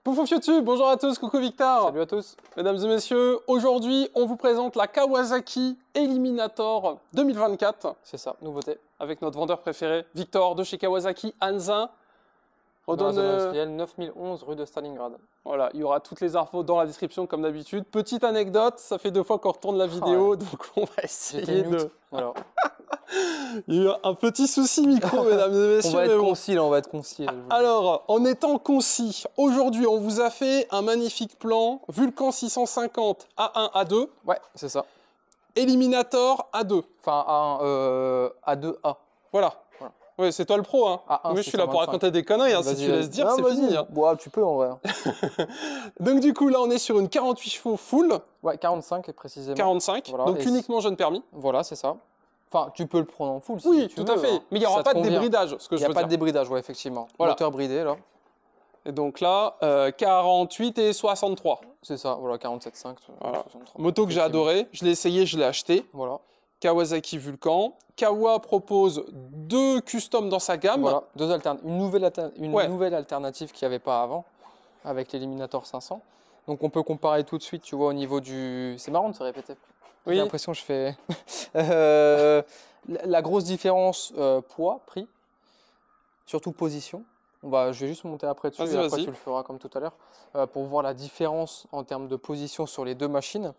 Pouf YouTube, bonjour à tous, coucou Victor. Salut à tous. Mesdames et messieurs, aujourd'hui on vous présente la Kawasaki Eliminator 2024. C'est ça, nouveauté. Avec notre vendeur préféré, Victor de chez Kawasaki, Hansa. Redonne industriel 9011 rue de Stalingrad. Voilà, il y aura toutes les infos dans la description comme d'habitude. Petite anecdote, ça fait 2 fois qu'on retourne la vidéo, donc on va essayer de... Voilà. Il y a eu un petit souci micro, mesdames et messieurs. On va être concis là, on va être concis. Alors, en étant concis, aujourd'hui on vous a fait un magnifique plan Vulcan 650 A1, A2. Ouais, c'est ça. Eliminator A2. Enfin, A2A. Voilà. Oui, c'est toi le pro, hein. A1, Moi, je suis là pour raconter des conneries, hein. Si tu laisses dire, c'est fini. Hein. Bon, tu peux en vrai. Donc du coup, là, on est sur une 48 chevaux full. Ouais, 45 précisément. 45, voilà. Donc uniquement jeune permis. Voilà, c'est ça. Enfin, tu peux le prendre en full si oui, tu veux. tout à fait. Hein. Mais il n'y aura pas de débridage, ce que je veux dire. Il n'y a pas de débridage, ouais, effectivement. Voilà. Moteur bridé, là. Et donc là, 48 et 63. C'est ça, voilà, 47,5. Voilà. Moto que j'ai adoré. Je l'ai essayé, je l'ai acheté. Voilà. Kawasaki Vulcan. Kawa propose 2 customs dans sa gamme. Voilà, une nouvelle alternative qu'il n'y avait pas avant, avec l'Eliminator 500. Donc on peut comparer tout de suite, tu vois, au niveau du... C'est marrant de se répéter. Oui. J'ai l'impression que je fais... la grosse différence poids, prix, surtout position. Je vais juste monter après dessus, et après tu le feras comme tout à l'heure, pour voir la différence en termes de position sur les 2 machines.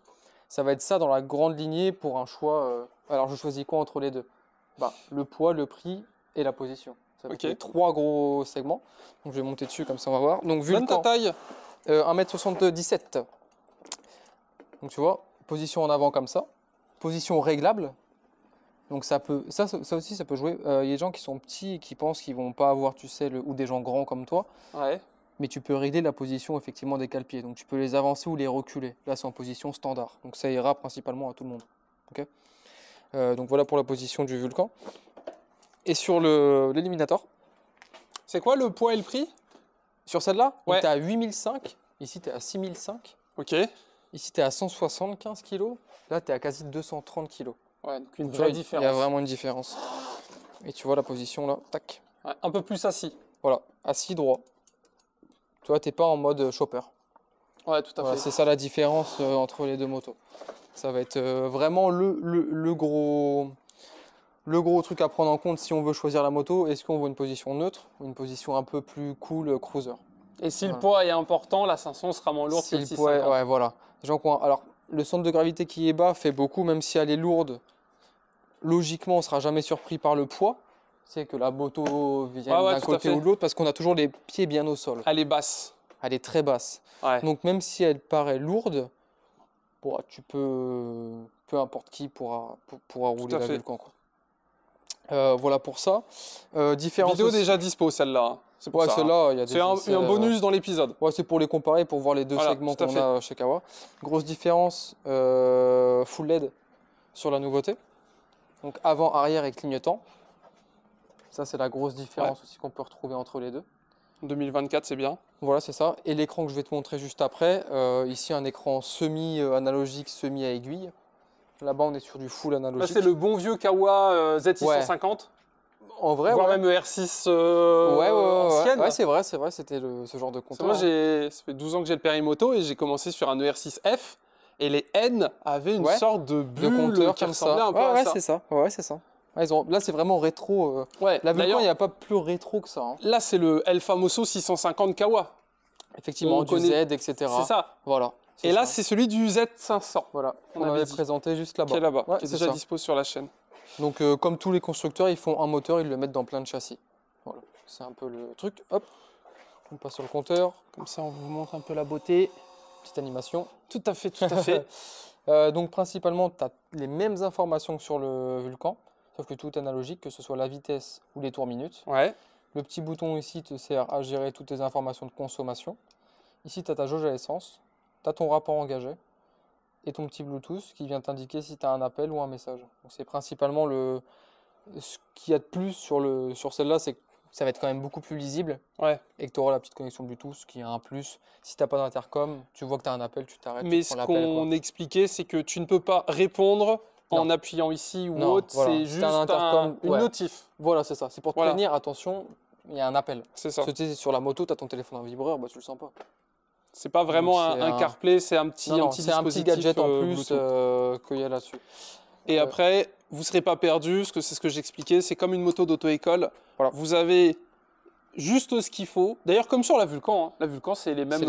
Ça va être ça dans la grande lignée pour un choix. Alors je choisis quoi entre les deux? Le poids, le prix et la position. Ça va être les 3 gros segments. Donc je vais monter dessus comme ça on va voir. Donc Vulcan, ta taille 1m77. Donc tu vois, position en avant comme ça. Position réglable. Donc ça aussi ça peut jouer. Il y a des gens qui sont petits et qui pensent qu'ils vont pas avoir, tu sais, ou des gens grands comme toi. Ouais. Mais tu peux régler la position effectivement des cale-pieds. Donc tu peux les avancer ou les reculer. Là c'est en position standard. Donc ça ira principalement à tout le monde. Okay, donc voilà pour la position du Vulcan. Et sur l'Eliminator. C'est quoi le poids et le prix? Sur celle-là, ouais. Tu es à 8005. Ici tu es à 6005. Ok. Ici tu es à 175 kg. Là tu es à quasi 230 kg. Ouais, donc une vraie différence. Il y a vraiment une différence. Et tu vois la position là, tac. Ouais, un peu plus assis. Voilà, assis droit. Tu vois, t'es pas en mode chopper. Ouais, tout à fait. C'est ça la différence entre les 2 motos. Ça va être vraiment le gros truc à prendre en compte si on veut choisir la moto. Est-ce qu'on veut une position neutre ou une position un peu plus cool cruiser? Et si le poids est important, la 500 sera moins lourde que le 650. Ouais, voilà. Alors, le centre de gravité qui est bas fait beaucoup, même si elle est lourde. Logiquement, on ne sera jamais surpris par le poids. C'est que la moto vient d'un côté ou de l'autre parce qu'on a toujours les pieds bien au sol. Elle est basse. Elle est très basse. Ouais. Donc même si elle paraît lourde, tu peux, peu importe qui pourra rouler la Vulcan. Voilà pour ça. Vidéo aussi... déjà dispo celle-là. C'est pour celle-là, il y a c'est un bonus dans l'épisode. Ouais, c'est pour les comparer, pour voir les 2 segments qu'on a chez Kawa. Grosse différence, full LED sur la nouveauté. Donc avant, arrière et clignotant. Ça, c'est la grosse différence aussi qu'on peut retrouver entre les deux. 2024, c'est bien. Voilà, c'est ça. Et l'écran que je vais te montrer juste après. Ici, un écran semi-analogique, semi à aiguille. Là-bas, on est sur du full analogique. Là, c'est le bon vieux Kawa Z650. Ouais. En vrai, voire même R6 ancienne. Ouais, c'est vrai, c'était ce genre de compteur. Moi, ça fait 12 ans que j'ai le permis moto et j'ai commencé sur un ER6F. Et les N avaient une sorte de bulle compteur qui ressemblait un peu à ça. C'est ça. Ouais, c'est ça. Là, c'est vraiment rétro. La Vulcan, il n'y a pas plus rétro que ça. Hein. Là, c'est le El Famoso 650 Kawa. Effectivement, du Z, etc. C'est ça. Voilà. Et là, c'est celui du Z500. Voilà. On avait présenté juste là-bas. Qui est là-bas, qui est déjà dispo sur la chaîne. Donc, comme tous les constructeurs, ils font un moteur, ils le mettent dans plein de châssis. Voilà. C'est un peu le truc. Hop. On passe sur le compteur. Comme ça, on vous montre un peu la beauté. Petite animation. Tout à fait, tout à fait. Donc, principalement, tu as les mêmes informations que sur le Vulcan. Sauf que tout est analogique, que ce soit la vitesse ou les tours minutes. Ouais. Le petit bouton ici te sert à gérer toutes tes informations de consommation. Ici, tu as ta jauge à essence, tu as ton rapport engagé et ton petit Bluetooth qui vient t'indiquer si tu as un appel ou un message. C'est principalement ce qu'il y a de plus sur celle-là, c'est que ça va être quand même beaucoup plus lisible et que tu auras la petite connexion Bluetooth qui a un plus. Si tu n'as pas d'intercom, tu vois que tu as un appel, tu t'arrêtes. Mais ce qu'on expliquait, c'est que tu ne peux pas répondre en appuyant ici ou autre, c'est juste une notif. Voilà, c'est ça. C'est pour te prévenir, attention, il y a un appel. C'est ça. Parce que sur la moto, tu as ton téléphone en vibreur, tu le sens pas. C'est pas vraiment Donc, c'est un CarPlay, c'est un petit, Non, non, petit c'est un petit dispositif gadget en plus Bluetooth. qu'il y a là-dessus. Et après, vous ne serez pas perdu, parce que c'est ce que j'expliquais, c'est comme une moto d'auto-école. Voilà. Vous avez juste ce qu'il faut. D'ailleurs, comme sur la Vulcan, hein. La Vulcan, c'est les mêmes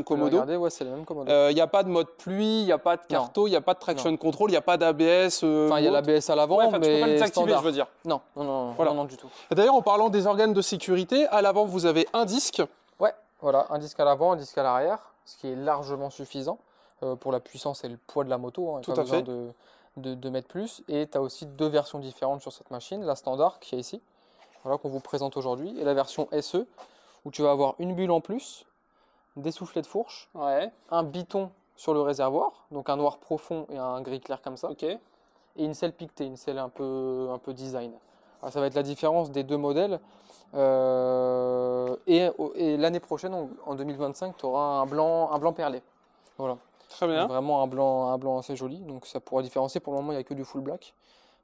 commodos. Ouais, c'est les mêmes commodos. Il n'y a pas de mode pluie, il n'y a pas de carto, il n'y a pas de traction control, il n'y a pas d'ABS. Enfin, il y a l'ABS à l'avant, ouais, tu peux pas mais les désactiver, standard. je veux dire. Non, non, non, Voilà. non, non, du tout. Et d'ailleurs, en parlant des organes de sécurité, à l'avant, vous avez un disque. Ouais, voilà, un disque à l'avant, un disque à l'arrière, ce qui est largement suffisant pour la puissance et le poids de la moto. Hein, Tout pas à fait. besoin de mettre plus. Et tu as aussi deux versions différentes sur cette machine. La standard qui est ici, voilà, qu'on vous présente aujourd'hui, et la version SE, où tu vas avoir une bulle en plus, des soufflets de fourche, Ouais, un biton sur le réservoir, donc un noir profond et un gris clair comme ça, ok. et une selle piquetée, une selle un peu design. Alors, ça va être la différence des deux modèles. Et l'année prochaine, en 2025, tu auras un blanc perlé. Voilà. Très bien. Donc, vraiment un blanc assez joli. Donc ça pourra différencier. Pour le moment, il n'y a que du full black.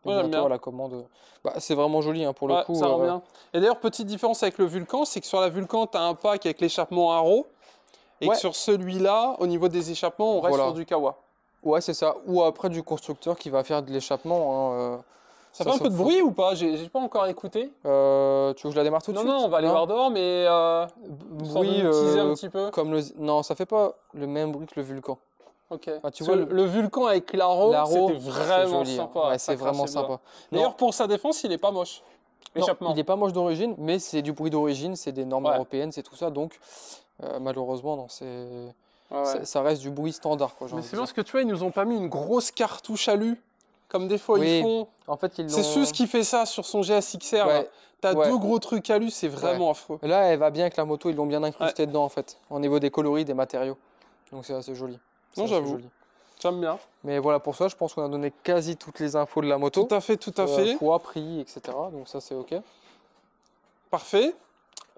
Mais Ouais, j'aime bientôt, bien. à la commande. Bah, c'est vraiment joli hein, pour le Ouais, coup. ça rend bien. Et d'ailleurs, petite différence avec le Vulcan, c'est que sur la Vulcan, tu as un pack avec l'échappement Haro. Et Ouais. que sur celui-là, au niveau des échappements, on reste Voilà. sur du Kawa. Ouais, c'est ça. Ou après du constructeur qui va faire de l'échappement. Hein, Ça fait un peu de bruit ou pas? J'ai pas encore écouté. Tu veux que je la démarre tout de Non, suite? non, on va aller voir dehors, mais sans Bruit, nous teaser un petit peu. comme le... Non, ça fait pas le même bruit que le Vulcan. Ok. Ah, tu Parce vois, que le Vulcan avec l'Haro, l'Haro, c'était vraiment joli, hein. sympa. Ouais, ça c'est vraiment crachait bien. sympa. D'ailleurs, Non. pour sa défense, il est pas moche. Non, L'échappement. il n'est pas moche d'origine, mais c'est du bruit d'origine, c'est des normes Ouais. européennes, c'est tout ça. Donc, malheureusement, non, Ouais, ouais. ça reste du bruit standard. Quoi, j'ai Mais envie c'est de bien dire. parce que tu vois, ils nous ont pas mis une grosse cartouche alu, comme des fois Oui, ils font. En fait, ils C'est l'ont. Suze qui fait ça sur son GSXR. Ouais, T'as ouais. deux gros trucs alu, c'est vraiment affreux. Là, elle va bien avec la moto, ils l'ont bien incrusté dedans, en fait, au niveau des coloris, des matériaux. Donc, c'est assez joli. C'est Non, assez j'avoue. joli. J'aime bien. Mais voilà, pour ça, je pense qu'on a donné quasi toutes les infos de la moto. Tout à fait, tout à fait. Poids, prix, etc. Donc, ça, c'est OK. Parfait.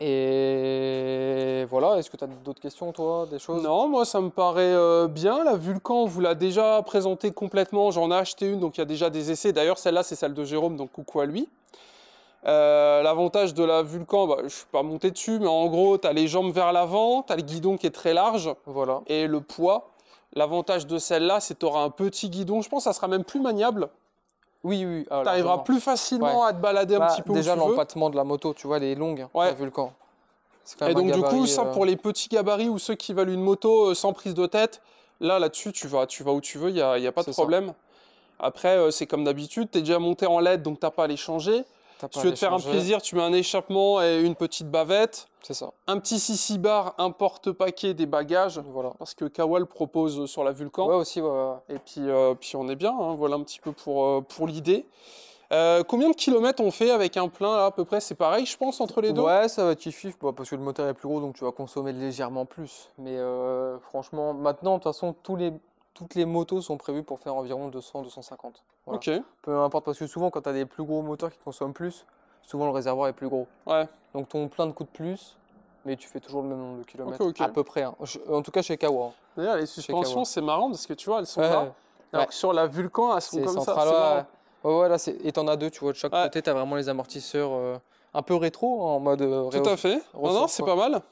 Et voilà, est-ce que tu as d'autres questions, toi, des choses? Non, moi ça me paraît bien. La Vulcan, on vous l'a déjà présentée complètement. J'en ai acheté une, donc il y a déjà des essais. D'ailleurs, celle-là, c'est celle de Jérôme, donc coucou à lui. L'avantage de la Vulcan, bah, je ne suis pas monté dessus, mais en gros, tu as les jambes vers l'avant, tu as le guidon qui est très large Voilà. et le poids. L'avantage de celle-là, c'est que tu auras un petit guidon. Je pense que ça sera même plus maniable. Oui, oui. Ah, Tu arriveras largement. plus facilement à te balader un Bah, petit peu déjà, où tu veux. l'empattement de la moto, tu vois, elle est longue, Ouais. la Vulcan. C'est quand Et même un donc du coup, gabarit, ça pour les petits gabarits ou ceux qui veulent une moto sans prise de tête, là-dessus, tu vas où tu veux, il n'y a pas de C'est ça. problème. Après, c'est comme d'habitude, tu es déjà monté en LED, donc tu n'as pas à les changer. t'as Si pas tu veux à te faire un l'échanger. plaisir, tu mets un échappement et une petite bavette, C'est ça. un petit CC bar, un porte-paquet, des bagages, Voilà. parce que Kawa le propose sur la Vulcan. Ouais, aussi, ouais. Et puis on est bien, hein, voilà un petit peu pour l'idée. Combien de kilomètres on fait avec un plein là, à peu près? C'est pareil, je pense, entre les deux? Ouais, ça va être kiff, bah, parce que le moteur est plus gros, donc tu vas consommer légèrement plus. Mais franchement, maintenant, de toute façon, toutes les motos sont prévues pour faire environ 200-250. Voilà. Ok, Peu importe, parce que souvent, quand tu as des plus gros moteurs qui consomment plus, souvent le réservoir est plus gros. ouais, Donc ton plein de coûte plus, mais tu fais toujours le même nombre de kilomètres. Ok, ok. À peu près. Hein. En tout cas, chez Kawa. Hein. d'ailleurs les suspensions, Kawa. c'est marrant parce que tu vois, elles sont Ouais, là. ouais. Alors Ouais. que sur la Vulcan, elles sont C'est comme ça. central, c'est ouais. marrant. Ouais, là, et t'en as deux, tu vois, de chaque Ouais. côté, t'as vraiment les amortisseurs un peu rétro, en mode Tout à fait. Non, ressort, c'est quoi. pas mal.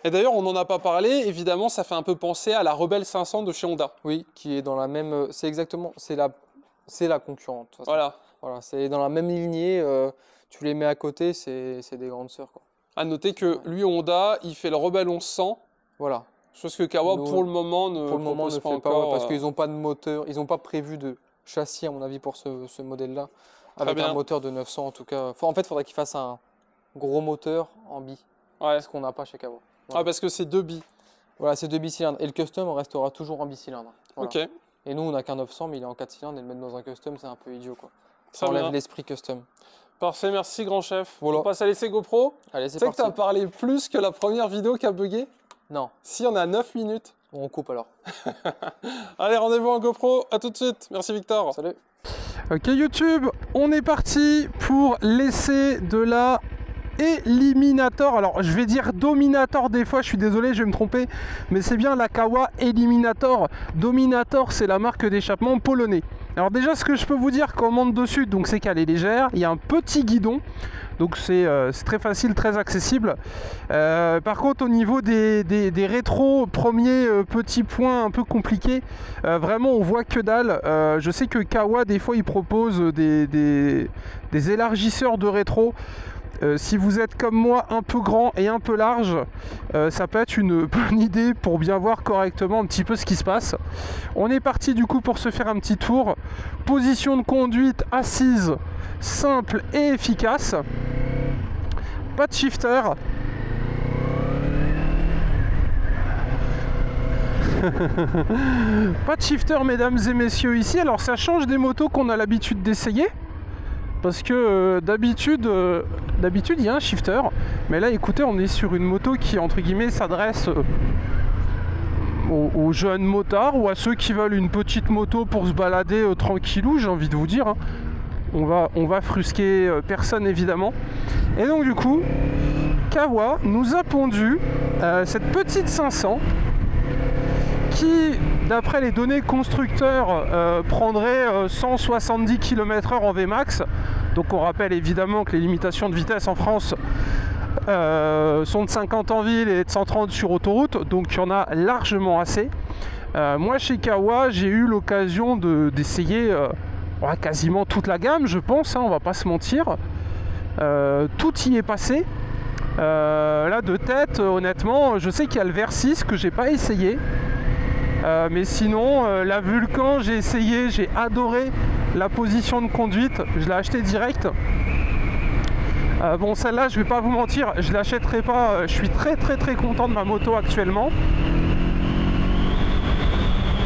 Et d'ailleurs, on n'en a pas parlé. Évidemment, ça fait un peu penser à la Rebelle 500 de chez Honda. Oui, qui est dans la même. C'est exactement. C'est la concurrente. De toute façon. Voilà. Voilà, c'est dans la même lignée. Tu les mets à côté, c'est des grandes sœurs, quoi. À noter que lui, Honda, il fait le Rebelle 1100. Voilà. Chose que Kawa, Nous, pour le moment, ne Pour le moment, propose ne pas fait pas, encore. parce qu'ils n'ont pas de moteur, ils n'ont pas prévu de châssis, à mon avis, pour ce modèle-là. Avec bien. un moteur de 900, en tout cas. En fait, il faudrait qu'ils fassent un gros moteur en bi, Ouais. ce qu'on n'a pas chez Kawa. Ah, parce que c'est 2 billes. Voilà, c'est 2 bicylindres. Et le custom restera toujours en bicylindre. Voilà. Ok. Et nous, on n'a qu'un 900, mais il est en 4 cylindres, et le mettre dans un custom, c'est un peu idiot, quoi. Ça Très enlève bien. l'esprit custom. Parfait, merci grand chef. Voilà. On passe à l'essai GoPro. Allez, Tu c'est sais que parti. tu as parlé plus que la première vidéo qui a bugué? Non, Si, on a 9 minutes. on coupe alors. Allez, rendez-vous en GoPro. À tout de suite. Merci Victor. Salut. Ok YouTube, on est parti pour l'essai de la Eliminator. Alors je vais dire Dominator des fois, je suis désolé, je vais me tromper, mais c'est bien la Kawa Eliminator. Dominator, c'est la marque d'échappement polonais. Alors déjà, ce que je peux vous dire quand on monte dessus, donc c'est qu'elle est légère. Il y a un petit guidon, donc c'est très facile, très accessible. Par contre, au niveau des rétros, premier petit point un peu compliqué, vraiment on voit que dalle. Je sais que Kawa, des fois, il propose des élargisseurs de rétro. Si vous êtes comme moi un peu grand et un peu large, ça peut être une bonne idée pour bien voir correctement un petit peu ce qui se passe. On est parti du coup pour se faire un petit tour. Position de conduite assise, simple et efficace. Pas de shifter. Pas de shifter, mesdames et messieurs, ici. Alors ça change des motos qu'on a l'habitude d'essayer. Parce que d'habitude il y a un shifter, mais là écoutez, on est sur une moto qui entre guillemets s'adresse aux jeunes motards ou à ceux qui veulent une petite moto pour se balader tranquillou, j'ai envie de vous dire. Hein. On va frusquer personne évidemment. Et donc du coup, Kawa nous a pondu cette petite 500 qui, d'après les données constructeurs, prendrait 170 km/h en Vmax. Donc on rappelle évidemment que les limitations de vitesse en France sont de 50 en ville et de 130 sur autoroute, donc il y en a largement assez. Moi chez Kawa, j'ai eu l'occasion d'essayer quasiment toute la gamme, je pense, hein, on va pas se mentir. Tout y est passé. Là de tête, honnêtement, je sais qu'il y a le Versys que j'ai pas essayé. Mais sinon, la Vulcan, j'ai essayé, j'ai adoré la position de conduite, je l'ai acheté direct. Bon, celle-là, je vais pas vous mentir, je l'achèterai pas, je suis très content de ma moto actuellement.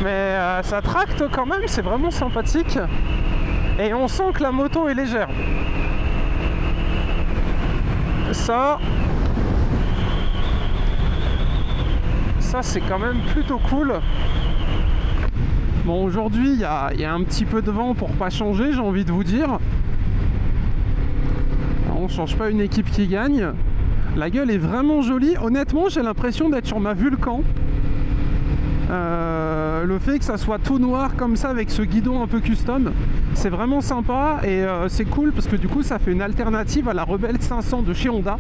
Mais ça tracte quand même, c'est vraiment sympathique. Et on sent que la moto est légère. Ça c'est quand même plutôt cool. Bon, aujourd'hui il y a un petit peu de vent pour pas changer, j'ai envie de vous dire. On change pas une équipe qui gagne. La gueule est vraiment jolie. Honnêtement, j'ai l'impression d'être sur ma Vulcan. Le fait que ça soit tout noir comme ça avec ce guidon un peu custom, c'est vraiment sympa et c'est cool parce que du coup ça fait une alternative à la Rebelle 500 de chez Honda.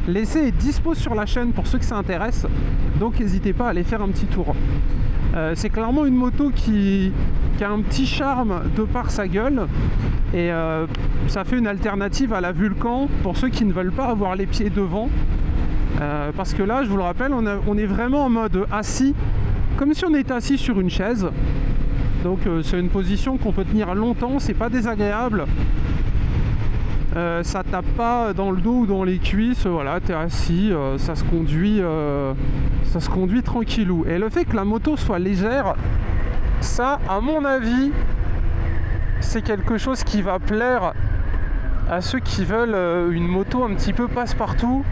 L'essai est dispo sur la chaîne pour ceux que ça intéresse, donc n'hésitez pas à aller faire un petit tour. C'est clairement une moto qui a un petit charme de par sa gueule et ça fait une alternative à la Vulcan pour ceux qui ne veulent pas avoir les pieds devant, parce que là je vous le rappelle, on est vraiment en mode assis, comme si on était assis sur une chaise. Donc c'est une position qu'on peut tenir longtemps, c'est pas désagréable. Ça tape pas dans le dos ou dans les cuisses, voilà, t'es assis, ça se conduit tranquillou. Et le fait que la moto soit légère, ça, à mon avis, c'est quelque chose qui va plaire à ceux qui veulent une moto un petit peu passe-partout,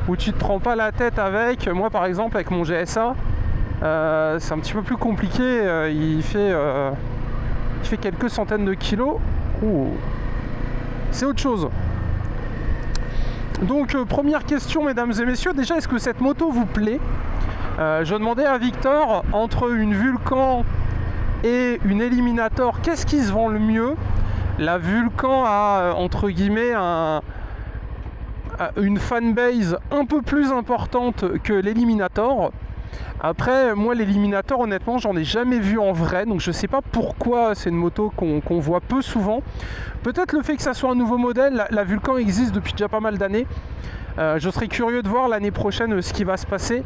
où tu te prends pas la tête avec. Moi par exemple avec mon GSA, c'est un petit peu plus compliqué, il fait quelques centaines de kilos. Ouh. C'est autre chose. Donc première question mesdames et messieurs, déjà est-ce que cette moto vous plaît? Je demandais à Victor, entre une Vulcan et une Eliminator, qu'est-ce qui se vend le mieux? La Vulcan a entre guillemets une fanbase un peu plus importante que l'Eliminator. Après, moi l'Eliminator, honnêtement, j'en ai jamais vu en vrai, donc je sais pas pourquoi c'est une moto qu'on voit peu souvent. Peut-être le fait que ça soit un nouveau modèle, la Vulcan existe depuis déjà pas mal d'années. Je serais curieux de voir l'année prochaine ce qui va se passer.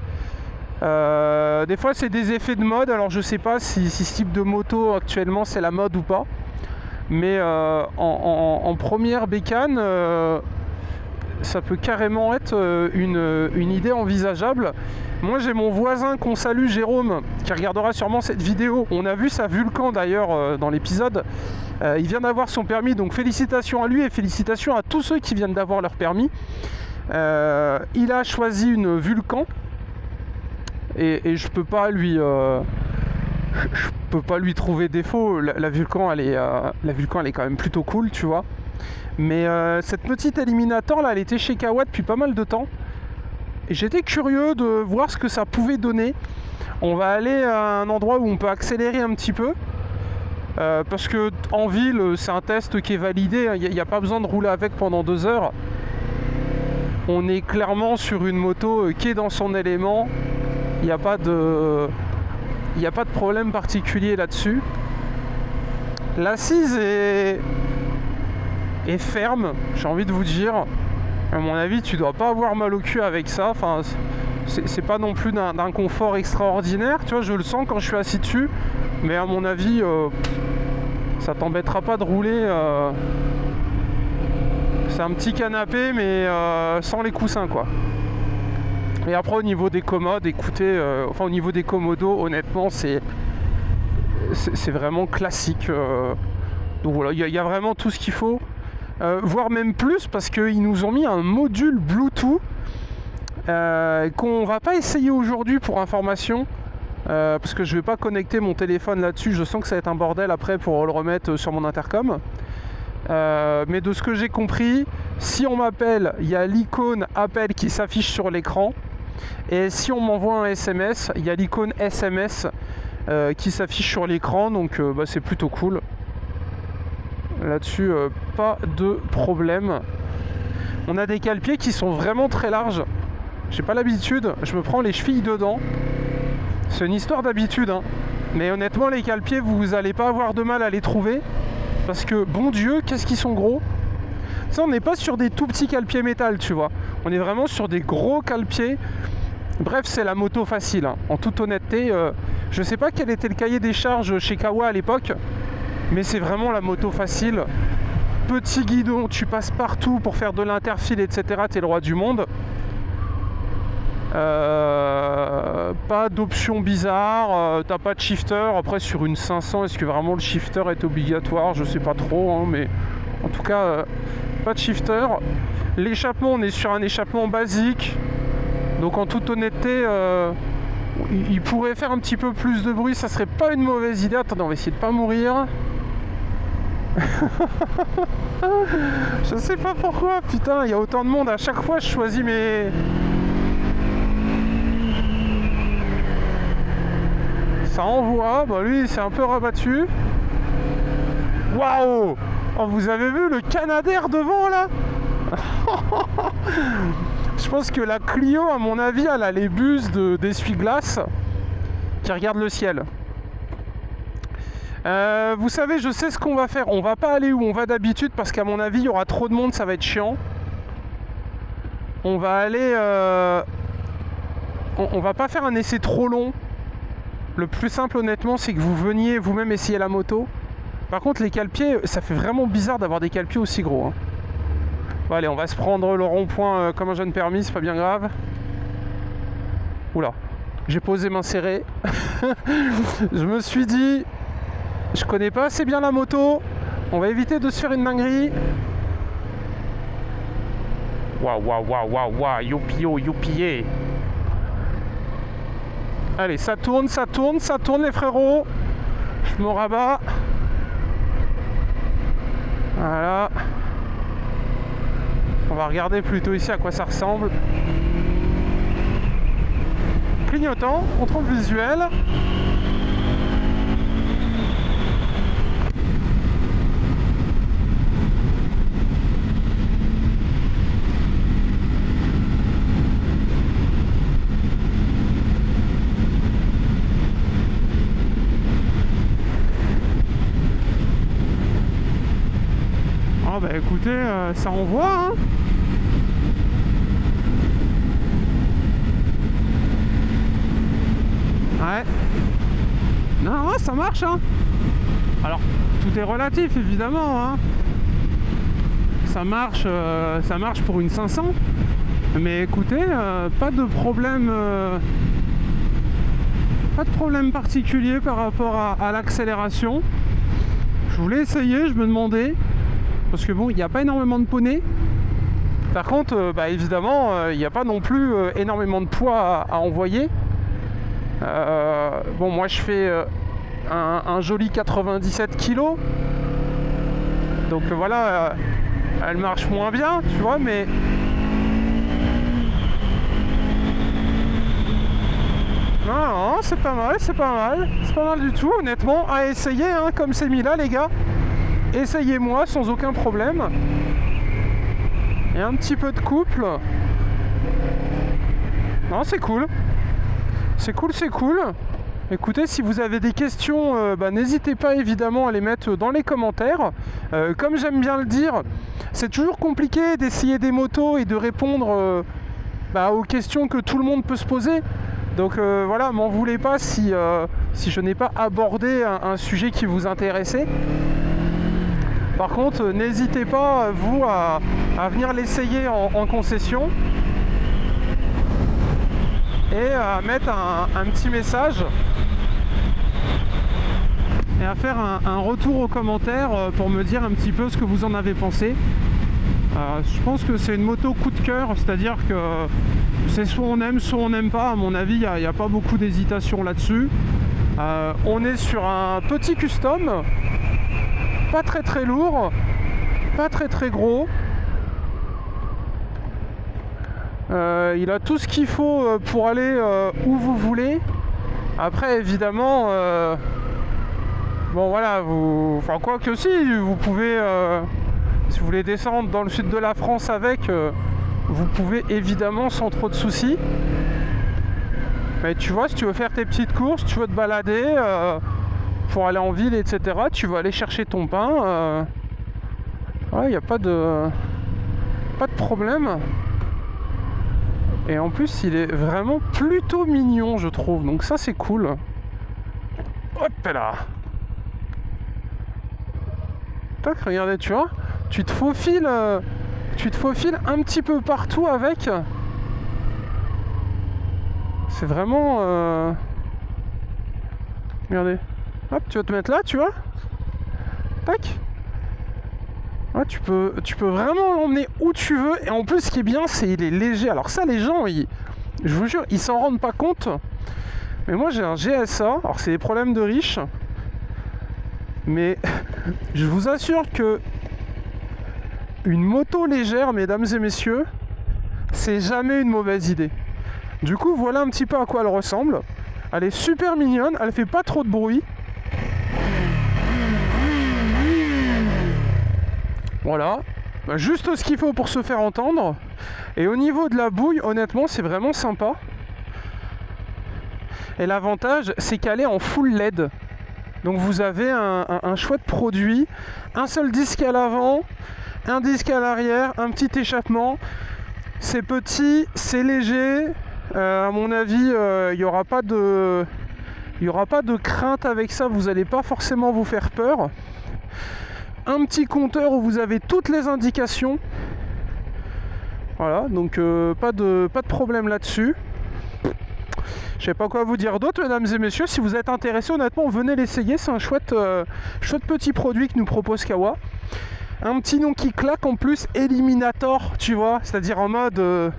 Des fois c'est des effets de mode, alors je sais pas si ce type de moto actuellement c'est la mode ou pas. Mais en première bécane, ça peut carrément être une idée envisageable. Moi j'ai mon voisin qu'on salue, Jérôme, qui regardera sûrement cette vidéo. On a vu sa Vulcan d'ailleurs dans l'épisode. Il vient d'avoir son permis, donc félicitations à lui et félicitations à tous ceux qui viennent d'avoir leur permis. Il a choisi une Vulcan et je peux pas lui trouver défaut. La Vulcan elle est quand même plutôt cool, tu vois. Mais cette petite Eliminator là, elle était chez Kawa depuis pas mal de temps. Et j'étais curieux de voir ce que ça pouvait donner. On va aller à un endroit où on peut accélérer un petit peu. Parce que en ville, c'est un test qui est validé, il n'y a pas besoin de rouler avec pendant 2 heures. On est clairement sur une moto qui est dans son élément. Il n'y a pas de problème particulier là-dessus. L'assise est ferme, j'ai envie de vous dire. À mon avis, tu dois pas avoir mal au cul avec ça. Enfin, c'est pas non plus d'un confort extraordinaire. Tu vois, je le sens quand je suis assis dessus. Mais à mon avis, ça t'embêtera pas de rouler. C'est un petit canapé, mais sans les coussins, quoi. Et après, au niveau des commodes, écoutez, enfin au niveau des commodos, honnêtement, c'est vraiment classique. Donc voilà, il y a vraiment tout ce qu'il faut. Voire même plus, parce qu'ils nous ont mis un module Bluetooth qu'on va pas essayer aujourd'hui pour information. Parce que je vais pas connecter mon téléphone là-dessus. Je sens que ça va être un bordel après pour le remettre sur mon intercom. Mais de ce que j'ai compris, si on m'appelle, il y a l'icône appel qui s'affiche sur l'écran. Et si on m'envoie un SMS, il y a l'icône SMS qui s'affiche sur l'écran. Donc bah, c'est plutôt cool. Là-dessus, pas de problème. On a des cale-pieds qui sont vraiment très larges. J'ai pas l'habitude, je me prends les chevilles dedans. C'est une histoire d'habitude, hein. Mais honnêtement, les cale-pieds, vous allez pas avoir de mal à les trouver. Parce que, bon Dieu, qu'est-ce qu'ils sont gros. Ça, on n'est pas sur des tout petits cale-pieds métal, tu vois. On est vraiment sur des gros cale-pieds. Bref, c'est la moto facile, hein. En toute honnêteté, je sais pas quel était le cahier des charges chez Kawa à l'époque. Mais c'est vraiment la moto facile. Petit guidon, tu passes partout pour faire de l'interfile, etc. T'es le roi du monde. Pas d'option bizarre, t'as pas de shifter. Après sur une 500, est-ce que vraiment le shifter est obligatoire? Je sais pas trop, hein, mais en tout cas pas de shifter. L'échappement, on est sur un échappement basique, donc en toute honnêteté il pourrait faire un petit peu plus de bruit, ça serait pas une mauvaise idée. Attendez, on va essayer de pas mourir. Je sais pas pourquoi, putain, il y a autant de monde. À chaque fois je choisis mes... Ça envoie, bah lui c'est un peu rabattu. Waouh! Oh, vous avez vu le Canadair devant là? Je pense que la Clio, à mon avis, elle a les buses d'essuie-glace qui regardent le ciel. Vous savez, je sais ce qu'on va faire. On va pas aller où on va d'habitude parce qu'à mon avis, il y aura trop de monde, ça va être chiant. On va aller... On va pas faire un essai trop long. Le plus simple, honnêtement, c'est que vous veniez vous-même essayer la moto. Par contre, les cale-pieds, ça fait vraiment bizarre d'avoir des cale-pieds aussi gros, hein. Bon, allez, on va se prendre le rond-point comme un jeune permis, c'est pas bien grave. Oula, j'ai posé main serrée. Je me suis dit, je connais pas assez bien la moto, on va éviter de se faire une dinguerie. Waouh, waouh, waouh, waouh, waouh, youpio, youpie. Allez, ça tourne les frérots. Je me rabats. Voilà. On va regarder plutôt ici à quoi ça ressemble. Clignotant, contrôle visuel. Ah bah écoutez, ça envoie, hein. Ouais. Non, ça marche, hein. Alors, tout est relatif, évidemment, hein. Ça marche pour une 500. Mais écoutez, pas de problème particulier par rapport à l'accélération. Je voulais essayer, je me demandais. Parce que bon, il n'y a pas énormément de poney. Par contre, bah, évidemment, il n'y a pas non plus énormément de poids à envoyer. Bon, moi je fais un joli 97 kg. Donc voilà, elle marche moins bien, tu vois, mais... Non, non, c'est pas mal, c'est pas mal. C'est pas mal du tout, honnêtement. À essayer, hein, comme c'est mis là, les gars. Essayez-moi sans aucun problème. Et un petit peu de couple. Non, c'est cool. C'est cool, c'est cool. Écoutez, si vous avez des questions, n'hésitez pas évidemment à les mettre dans les commentaires. Comme j'aime bien le dire, c'est toujours compliqué d'essayer des motos et de répondre aux questions que tout le monde peut se poser. Donc voilà, m'en voulez pas si je n'ai pas abordé un sujet qui vous intéressait. Par contre, n'hésitez pas, vous, à venir l'essayer en concession et à mettre un petit message et à faire un retour aux commentaires pour me dire un petit peu ce que vous en avez pensé. Je pense que c'est une moto coup de cœur, c'est-à-dire que c'est soit on n'aime pas. À mon avis, il n'y a pas beaucoup d'hésitation là-dessus. On est sur un petit custom, pas très très lourd, pas très très gros. Il a tout ce qu'il faut pour aller où vous voulez. Après, évidemment, bon voilà, enfin quoi que si, vous pouvez, si vous voulez descendre dans le sud de la France avec, vous pouvez évidemment sans trop de soucis. Mais tu vois, si tu veux faire tes petites courses, tu veux te balader pour aller en ville, etc., tu vas aller chercher ton pain. Il n'y a pas de problème. Et en plus, il est vraiment plutôt mignon, je trouve. Donc ça, c'est cool. Hop là. Tac, regardez, tu vois, tu te faufiles un petit peu partout avec. C'est vraiment... Regardez. Hop, tu vas te mettre là, tu vois. Tac. Ouais, tu peux vraiment l'emmener où tu veux. Et en plus, ce qui est bien, c'est qu'il est léger. Alors ça, les gens, je vous jure, ils s'en rendent pas compte. Mais moi, j'ai un GSA. Alors, c'est des problèmes de riches. Mais je vous assure que une moto légère, mesdames et messieurs, c'est jamais une mauvaise idée. Du coup, voilà un petit peu à quoi elle ressemble. Elle est super mignonne. Elle fait pas trop de bruit. Voilà, juste ce qu'il faut pour se faire entendre. Et au niveau de la bouille, honnêtement, c'est vraiment sympa. Et l'avantage, c'est qu'elle est en full LED. Donc vous avez un chouette produit, un seul disque à l'avant, un disque à l'arrière, un petit échappement. C'est petit, c'est léger. À mon avis, il n'y aura pas de crainte avec ça. Vous n'allez pas forcément vous faire peur. Un petit compteur où vous avez toutes les indications. Voilà, donc pas de problème là-dessus. Je sais pas quoi vous dire d'autre, mesdames et messieurs. Si vous êtes intéressés, honnêtement, venez l'essayer. C'est un chouette petit produit que nous propose Kawa. Un petit nom qui claque en plus, Eliminator, tu vois. C'est-à-dire en mode...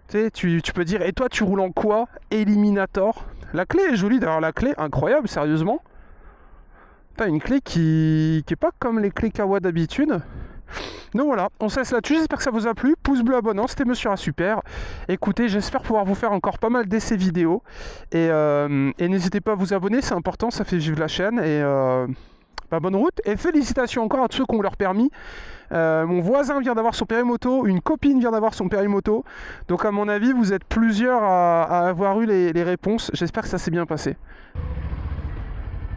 tu peux dire, et toi tu roules en quoi? Eliminator. La clé est jolie, d'ailleurs la clé, incroyable, sérieusement. T'as une clé qui est pas comme les clés Kawa d'habitude. Donc voilà, on se laisse là-dessus, j'espère que ça vous a plu. Pouce bleu, abonnant, c'était Monsieur Super. Écoutez, j'espère pouvoir vous faire encore pas mal d'essais vidéo. Et n'hésitez pas à vous abonner, c'est important, ça fait vivre la chaîne. Et bonne route, et félicitations encore à tous ceux qui ont leur permis. Mon voisin vient d'avoir son permis moto, une copine vient d'avoir son permis moto. Donc à mon avis, vous êtes plusieurs à avoir eu les réponses. J'espère que ça s'est bien passé.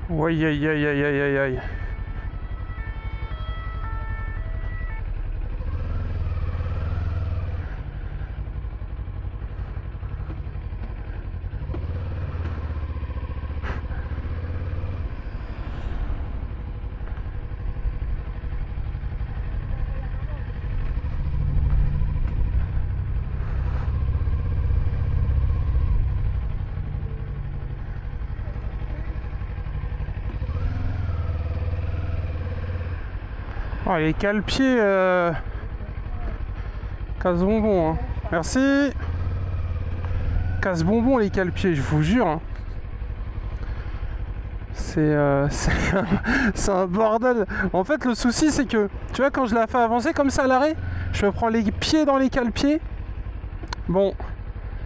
Aïe aïe aïe aïe aïe aïe aïe. Oh, les cale-pieds casse-bonbon, hein. Merci. Casse-bonbon les cale-pieds, je vous jure, hein. C'est un bordel. En fait, le souci, c'est que, tu vois, quand je la fais avancer comme ça à l'arrêt, je me prends les pieds dans les cale-pieds. Bon,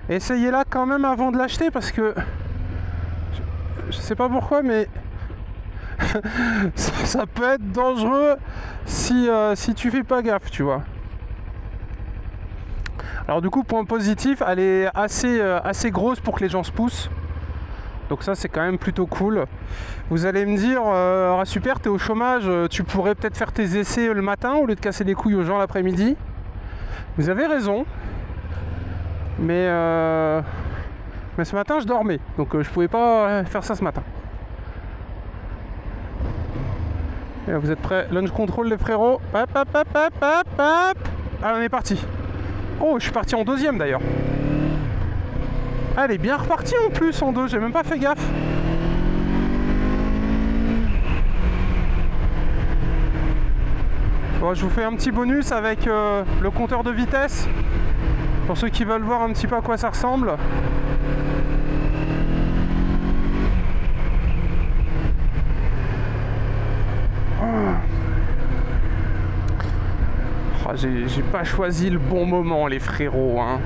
essayez-la quand même avant de l'acheter parce que je sais pas pourquoi, mais ça peut être dangereux si tu fais pas gaffe, tu vois. Alors du coup, point positif, elle est assez grosse pour que les gens se poussent. Donc ça, c'est quand même plutôt cool. Vous allez me dire, ah, super, t'es au chômage, tu pourrais peut-être faire tes essais le matin au lieu de casser les couilles aux gens l'après-midi. Vous avez raison. Mais ce matin, je dormais. Donc je pouvais pas faire ça ce matin. Et là, vous êtes prêts? Launch control les frérots. Hop, hop, hop, hop, hop, hop. Allez, on est parti. Oh, je suis parti en deuxième d'ailleurs. Elle est bien repartie en plus en deux, j'ai même pas fait gaffe. Bon, je vous fais un petit bonus avec le compteur de vitesse. Pour ceux qui veulent voir un petit peu à quoi ça ressemble. Oh, j'ai pas choisi le bon moment les frérots, hein.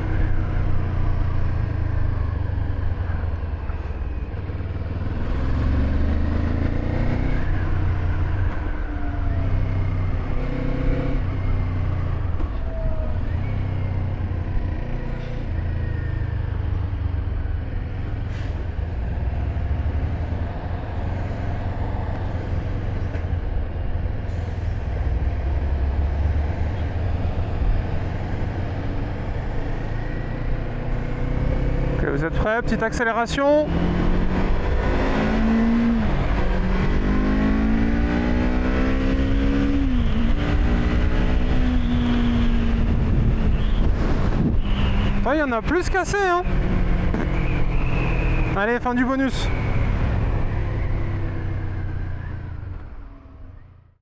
Vous êtes prêts? Petite accélération. Il y en a plus qu'assez, hein. Allez, fin du bonus.